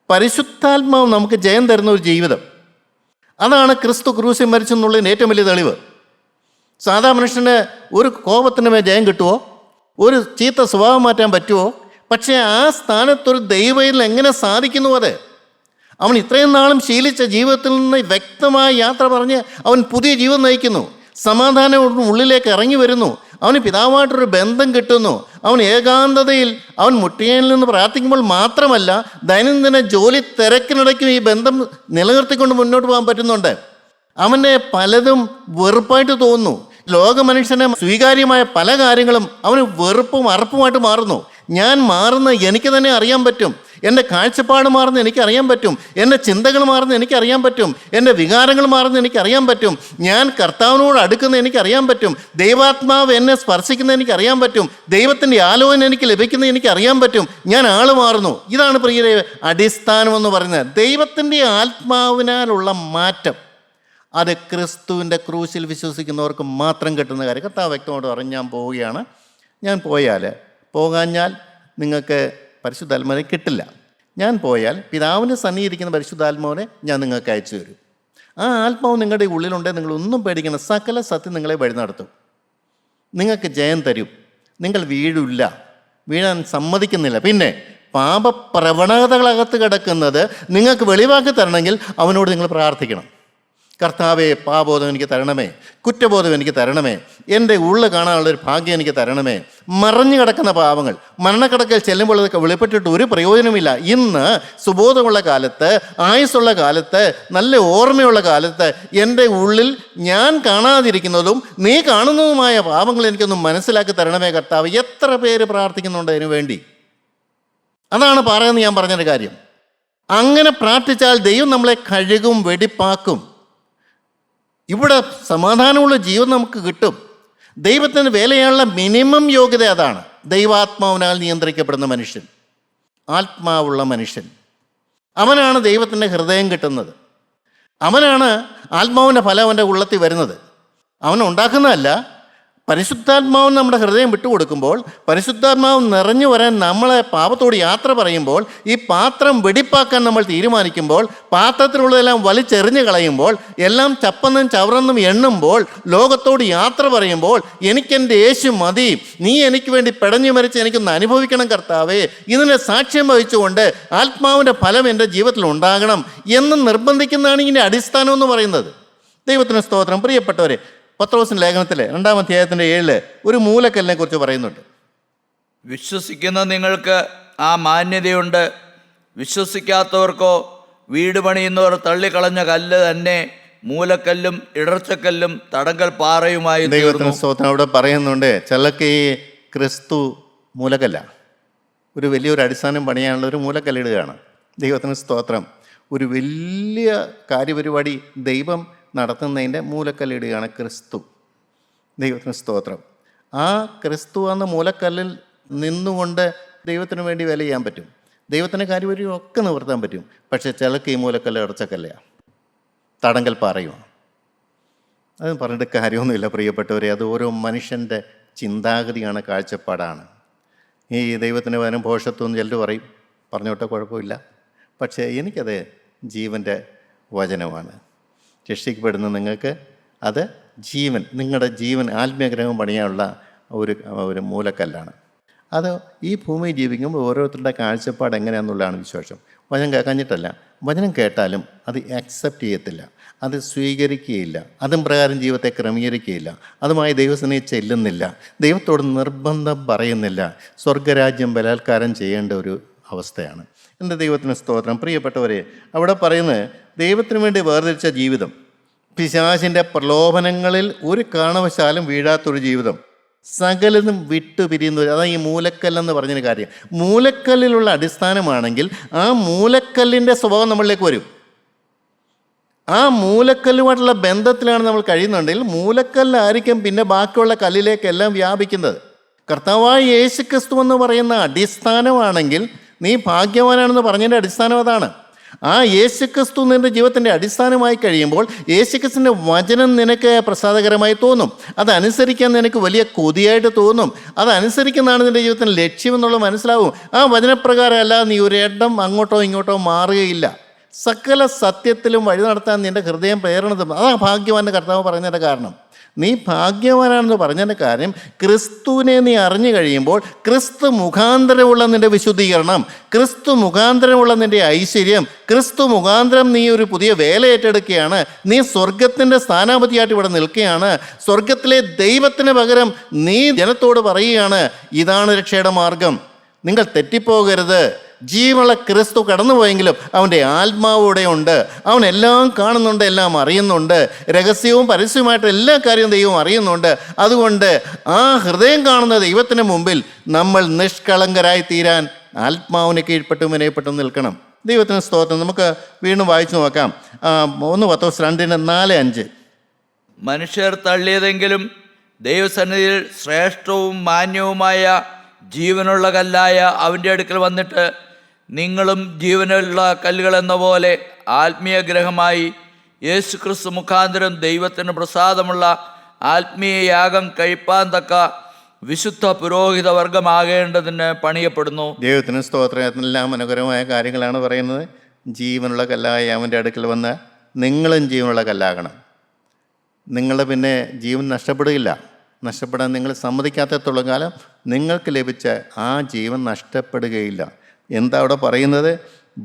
A: പരിശുദ്ധാത്മാവ് നമുക്ക് ജയം തരുന്ന ഒരു ജീവിതം. അതാണ് ക്രിസ്തു ക്രൂശിൽ മരിച്ചെന്നുള്ളതിന് ഏറ്റവും വലിയ തെളിവ്. സാധാ മനുഷ്യന് ഒരു കോപത്തിന് മേൽ ജയം കിട്ടുമോ? ഒരു ചീത്ത സ്വഭാവം മാറ്റാൻ പറ്റുമോ? പക്ഷേ ആ സ്ഥാനത്തൊരു ദൈവത്തിൽ എങ്ങനെ സാധിക്കുന്നു? അത് അവൻ ഇത്രയും നാളും ശീലിച്ച ജീവിതത്തിൽ നിന്ന് വ്യക്തമായ യാത്ര പറഞ്ഞ് അവൻ പുതിയ ജീവിതം നയിക്കുന്നു. സമാധാനം ഉള്ളിലേക്ക് ഇറങ്ങി വരുന്നു. അവന് പിതാവായിട്ടൊരു ബന്ധം കിട്ടുന്നു. അവൻ ഏകാന്തതയിൽ അവൻ മുട്ടിയയിൽ നിന്ന് പ്രാർത്ഥിക്കുമ്പോൾ മാത്രമല്ല, ദൈനംദിന ജോലി തിരക്കിനിടയ്ക്കും ഈ ബന്ധം നിലനിർത്തിക്കൊണ്ട് മുന്നോട്ട് പോകാൻ പറ്റുന്നുണ്ട്. അവനെ പലതും വെറുപ്പായിട്ട് തോന്നുന്നു. ലോക മനുഷ്യനെ സ്വീകാര്യമായ പല കാര്യങ്ങളും അവന് വെറുപ്പും അറപ്പുമായിട്ട് മാറുന്നു. ഞാൻ മാറുന്നത് എനിക്ക് തന്നെ അറിയാൻ പറ്റും. എൻ്റെ കാഴ്ചപ്പാട് മാറുന്നത് എനിക്കറിയാൻ പറ്റും. എൻ്റെ ചിന്തകൾ മാറുന്നത് എനിക്കറിയാൻ പറ്റും. എൻ്റെ വികാരങ്ങൾ മാറുന്നത് എനിക്കറിയാൻ പറ്റും. ഞാൻ കർത്താവിനോട് അടുക്കുന്നത് എനിക്കറിയാൻ പറ്റും. ദൈവാത്മാവ് എന്നെ സ്പർശിക്കുന്നത് എനിക്കറിയാൻ പറ്റും. ദൈവത്തിൻ്റെ ആലോചന എനിക്ക് ലഭിക്കുന്നത് എനിക്കറിയാൻ പറ്റും. ഞാൻ ആൾ മാറുന്നു. ഇതാണ് പ്രിയരെ അടിസ്ഥാനം എന്ന് പറയുന്നത്. ദൈവത്തിൻ്റെ ആത്മാവിനാലുള്ള മാറ്റം അത് ക്രിസ്തുവിൻ്റെ ക്രൂശിൽ വിശ്വസിക്കുന്നവർക്ക് മാത്രം കിട്ടുന്ന കാര്യം. കർത്താവ് വ്യക്തമായിട്ട് പറഞ്ഞു, ഞാൻ പോവുകയാണ്. ഞാൻ പോകാഞ്ഞാൽ നിങ്ങൾക്ക് പരിശുദ്ധാത്മാവിനെ കിട്ടില്ല. ഞാൻ പോയാൽ പിതാവിന് സന്നിധിയിരിക്കുന്ന പരിശുദ്ധാത്മാവിനെ ഞാൻ നിങ്ങൾക്ക് അയച്ചു തരും. ആ ആത്മാവ് നിങ്ങളുടെ ഉള്ളിലുണ്ടെങ്കിൽ നിങ്ങളൊന്നും പേടിക്കണം. സകല സത്യം നിങ്ങളെ വഴി നടത്തും. നിങ്ങൾക്ക് ജയം തരും. നിങ്ങൾ വീഴാൻ സമ്മതിക്കുന്നില്ല. പിന്നെ പാപപ്രവണതകളകത്ത് കിടക്കുന്നത് നിങ്ങൾക്ക് വെളിവാക്കി തരണമെങ്കിൽ അവനോട് നിങ്ങൾ പ്രാർത്ഥിക്കണം. കർത്താവേ, പാപബോധം എനിക്ക് തരണമേ, കുറ്റബോധം എനിക്ക് തരണമേ, എൻ്റെ ഉള്ളിൽ കാണാനുള്ളൊരു ഭാഗ്യം എനിക്ക് തരണമേ. മറഞ്ഞു കിടക്കുന്ന പാപങ്ങൾ മരണക്കിടക്കൽ ചെല്ലുമ്പോൾ അതൊക്കെ വെളിപ്പെട്ടിട്ട് ഒരു പ്രയോജനമില്ല. ഇന്ന് സുബോധമുള്ള കാലത്ത്, ആയുസ്സുള്ള കാലത്ത്, നല്ല ഓർമ്മയുള്ള കാലത്ത് എൻ്റെ ഉള്ളിൽ ഞാൻ കാണാതിരിക്കുന്നതും നീ കാണുന്നതുമായ പാപങ്ങൾ എനിക്കൊന്ന് മനസ്സിലാക്കി തരണമേ കർത്താവ്. എത്ര പേര് പ്രാർത്ഥിക്കുന്നുണ്ട് അതിനു വേണ്ടി? അതാണ് പറയുന്നത് ഞാൻ പറഞ്ഞൊരു കാര്യം. അങ്ങനെ പ്രാർത്ഥിച്ചാൽ ദൈവം നമ്മളെ കഴുകും, വെടിപ്പാക്കും. ഇവിടെ സമാധാനമുള്ള ജീവിതം നമുക്ക് കിട്ടും. ദൈവത്തിന് വേലയാനുള്ള മിനിമം യോഗ്യത അതാണ്. ദൈവാത്മാവിനാൽ നിയന്ത്രിക്കപ്പെടുന്ന മനുഷ്യൻ, ആത്മാവുള്ള മനുഷ്യൻ, അവനാണ് ദൈവത്തിൻ്റെ ഹൃദയം കിട്ടുന്നത്. അവനാണ് ആത്മാവിൻ്റെ ഫലം അവൻ്റെ ഉള്ളത്തിൽ വരുന്നത്. അവൻ ഉണ്ടാക്കുന്നതല്ല, പരിശുദ്ധാത്മാവ് നമ്മുടെ ഹൃദയം വിട്ടുകൊടുക്കുമ്പോൾ, പരിശുദ്ധാത്മാവ് നിറഞ്ഞു വരാൻ നമ്മളെ പാപത്തോട് യാത്ര പറയുമ്പോൾ, ഈ പാത്രം വെടിപ്പാക്കാൻ നമ്മൾ തീരുമാനിക്കുമ്പോൾ, പാത്രത്തിലുള്ളതെല്ലാം വലിച്ചെറിഞ്ഞു കളയുമ്പോൾ, എല്ലാം ചപ്പന്നും ചവറന്നും എണ്ണുമ്പോൾ, ലോകത്തോട് യാത്ര പറയുമ്പോൾ, എനിക്കെൻ്റെ യേശു മതി, നീ എനിക്ക് വേണ്ടി പിടഞ്ഞു മരിച്ച് എനിക്കൊന്ന് അനുഭവിക്കണം കർത്താവേ, ഇതിനെ സാക്ഷ്യം വഹിച്ചുകൊണ്ട് ആത്മാവിൻ്റെ ഫലം എൻ്റെ ജീവിതത്തിൽ ഉണ്ടാകണം എന്ന് നിർബന്ധിക്കുന്നതാണ് ഇതിൻ്റെ അടിസ്ഥാനം എന്ന് പറയുന്നത്. ദൈവത്തിന് സ്തോത്രം. പ്രിയപ്പെട്ടവരെ, പത്രോസിൻ്റെ ലേഖനത്തിലെ 2-ാം അധ്യായത്തിൻ്റെ 7 ഒരു മൂലക്കല്ലിനെ കുറിച്ച് പറയുന്നുണ്ട്.
B: വിശ്വസിക്കുന്ന നിങ്ങൾക്ക് ആ മാന്യതയുണ്ട്. വിശ്വസിക്കാത്തവർക്കോ വീട് പണിയുന്നവർ തള്ളിക്കളഞ്ഞ കല്ല് തന്നെ മൂലക്കല്ലും ഇടർച്ചക്കല്ലും തടങ്കൽ പാറയുമായി തീർന്നു.
A: ദൈവത്തിന് സ്തോത്രം. അവിടെ പറയുന്നുണ്ട്, ചിലക്ക് ഈ ക്രിസ്തു മൂലക്കല്ല, ഒരു വലിയൊരു അടിസ്ഥാനം പണിയാനുള്ള ഒരു മൂലക്കല്ലിടുകയാണ്. ദൈവത്തിന് സ്തോത്രം. ഒരു വലിയ കാര്യപരിപാടി ദൈവം നടത്തുന്നതിൻ്റെ മൂലക്കല്ലിടുകയാണ് ക്രിസ്തു. ദൈവത്തിന് സ്തോത്രം. ആ ക്രിസ്തു എന്ന മൂലക്കല്ലിൽ നിന്നുകൊണ്ട് ദൈവത്തിന് വേണ്ടി വേല ചെയ്യാൻ പറ്റും, ദൈവത്തിൻ്റെ കാര്യപരിപാടി ഒക്കെ നിവർത്താൻ പറ്റും. പക്ഷേ ചിലക്ക് ഈ മൂലക്കല്ല് ഇടച്ചക്കല്ലയാണ്, തടങ്കൽ പാറയുമാണ്. അത് പറഞ്ഞിട്ട് കാര്യമൊന്നുമില്ല പ്രിയപ്പെട്ടവരെ. അത് ഓരോ മനുഷ്യൻ്റെ ചിന്താഗതിയാണ്, കാഴ്ചപ്പാടാണ്. ഈ ദൈവത്തിന് വനം ഭോഷത്വം ചിലർ പറയും, പറഞ്ഞോട്ടെ, കുഴപ്പമില്ല. പക്ഷേ എനിക്കത് ജീവൻ്റെ വചനമാണ്. രക്ഷിക്കപ്പെടുന്ന നിങ്ങൾക്ക് അത് ജീവൻ, നിങ്ങളുടെ ജീവൻ ആത്മീയഗ്രഹം പണിയാനുള്ള ഒരു മൂലക്കല്ലാണ്. അത് ഈ ഭൂമിയിൽ ജീവിക്കുമ്പോൾ ഓരോരുത്തരുടെ കാഴ്ചപ്പാട് എങ്ങനെയാണെന്നുള്ളതാണ് വിശ്വാസം. വചനം കേൾക്കാഞ്ഞിട്ടല്ല, വചനം കേട്ടാലും അത് ആക്സെപ്റ്റ് ചെയ്യത്തില്ല, അത് സ്വീകരിക്കുകയില്ല, അതും പ്രകാരം ജീവിതത്തെ ക്രമീകരിക്കുകയില്ല, അതുമായി ദൈവസേനയിൽ ചെല്ലുന്നില്ല, ദൈവത്തോട് നിർബന്ധം പറയുന്നില്ല. സ്വർഗരാജ്യം ബലാത്കാരം ചെയ്യേണ്ട ഒരു അവസ്ഥയാണ്. എൻ്റെ ദൈവത്തിന് സ്തോത്രം. പ്രിയപ്പെട്ടവരെ, അവിടെ പറയുന്നത് ദൈവത്തിന് വേണ്ടി വേർതിരിച്ച ജീവിതം, പിശാചിൻ്റെ പ്രലോഭനങ്ങളിൽ ഒരു കാരണവശാലും വീഴാത്തൊരു ജീവിതം, സകലതും വിട്ടുപിരിയുന്ന, അതാണ് ഈ മൂലക്കല്ലെന്ന് പറഞ്ഞൊരു കാര്യം. മൂലക്കല്ലിലുള്ള അടിസ്ഥാനമാണെങ്കിൽ ആ മൂലക്കല്ലിൻ്റെ സ്വഭാവം നമ്മളിലേക്ക് വരും. ആ മൂലക്കല്ലുമായിട്ടുള്ള ബന്ധത്തിലാണ് നമ്മൾ കഴിയുന്നുണ്ടെങ്കിൽ മൂലക്കല്ലായിരിക്കും പിന്നെ ബാക്കിയുള്ള കല്ലിലേക്കെല്ലാം വ്യാപിക്കുന്നത്. കർത്താവായ യേശു ക്രിസ്തു എന്ന് പറയുന്ന അടിസ്ഥാനമാണെങ്കിൽ നീ ഭാഗ്യവാനാണെന്ന് പറഞ്ഞതിൻ്റെ അടിസ്ഥാനം അതാണ്. ആ യേശുക്രിസ്തു നിൻ്റെ ജീവിതത്തിൻ്റെ അടിസ്ഥാനമായി കഴിയുമ്പോൾ യേശുക്രിസ്തുവിൻ്റെ വചനം നിനക്ക് പ്രസാദകരമായി തോന്നും, അതനുസരിക്കാൻ നിനക്ക് വലിയ കൊതിയായിട്ട് തോന്നും, അതനുസരിക്കുന്നതാണ് നിൻ്റെ ജീവിതത്തിൻ്റെ ലക്ഷ്യമെന്നുള്ളത് മനസ്സിലാവും. ആ വചനപ്രകാരം അല്ലാതെ നീ ഒരിടം അങ്ങോട്ടോ ഇങ്ങോട്ടോ മാറുകയില്ല. സകല സത്യത്തിലും വഴി നടത്താൻ നിൻ്റെ ഹൃദയം പ്രേരണതും. അതാ ഭാഗ്യവാൻ്റെ കർത്താവ് പറഞ്ഞതിൻ്റെ കാരണം. നീ ഭാഗ്യവാനാണെന്ന് പറഞ്ഞതിൻ്റെ കാര്യം, ക്രിസ്തുവിനെ നീ അറിഞ്ഞു കഴിയുമ്പോൾ ക്രിസ്തു മുഖാന്തരമുള്ള നിൻ്റെ വിശുദ്ധീകരണം, ക്രിസ്തു മുഖാന്തരമുള്ള നിൻ്റെ ഐശ്വര്യം, ക്രിസ്തു മുഖാന്തരം നീ ഒരു പുതിയ വേല ഏറ്റെടുക്കുകയാണ്, നീ സ്വർഗത്തിൻ്റെ സ്ഥാനാപതിയായിട്ട് ഇവിടെ നിൽക്കുകയാണ്. സ്വർഗത്തിലെ ദൈവത്തിന് പകരം നീ ജനത്തോട് പറയുകയാണ്, ഇതാണ് രക്ഷയുടെ മാർഗം, നിങ്ങൾ തെറ്റിപ്പോകരുത്. ജീവനുള്ള ക്രിസ്തു കടന്നുപോയെങ്കിലും അവൻ്റെ ആത്മാവൂടെ ഉണ്ട്, അവൻ എല്ലാം കാണുന്നുണ്ട്, എല്ലാം അറിയുന്നുണ്ട്, രഹസ്യവും പരസ്യവുമായിട്ട് എല്ലാ കാര്യവും ദൈവം അറിയുന്നുണ്ട്. അതുകൊണ്ട് ആ ഹൃദയം കാണുന്ന ദൈവത്തിന് മുമ്പിൽ നമ്മൾ നിഷ്കളങ്കരായി തീരാൻ ആത്മാവിനെ കീഴ്പ്പെട്ടും വിനയപ്പെട്ടും നിൽക്കണം. ദൈവത്തിന് സ്തോത്രം. നമുക്ക് വീണ്ടും വായിച്ചു നോക്കാം. 1 പത്രോസ് 2:4-5.
B: മനുഷ്യർ തള്ളിയതെങ്കിലും ദൈവസന്നിധിയിൽ ശ്രേഷ്ഠവും മാന്യവുമായ ജീവനുള്ള കല്ലായ അവൻ്റെ അടുക്കൽ വന്നിട്ട് നിങ്ങളും ജീവനുള്ള കല്ലുകളെന്ന പോലെ ആത്മീയ ഗ്രഹമായി യേശുക്രിസ്തു മുഖാന്തരം ദൈവത്തിന് പ്രസാദമുള്ള ആത്മീയ യാഗം കഴിപ്പാൻ തക്ക വിശുദ്ധ പുരോഹിത വർഗമാകേണ്ടതിന് പണിയപ്പെടുന്നു.
A: ദൈവത്തിന് സ്തോത്രം. എല്ലാം മനോഹരമായ കാര്യങ്ങളാണ് പറയുന്നത്. ജീവനുള്ള കല്ലായ അവൻ്റെ അടുക്കൽ വന്ന് നിങ്ങളും ജീവനുള്ള കല്ലാകണം. നിങ്ങൾ പിന്നെ ജീവൻ നഷ്ടപ്പെടുകയില്ല. നഷ്ടപ്പെടാൻ നിങ്ങൾ സമ്മതിക്കാത്തത്തോളം കാലം നിങ്ങൾക്ക് ലഭിച്ച ആ ജീവൻ നഷ്ടപ്പെടുകയില്ല. എന്താ അവിടെ പറയുന്നത്?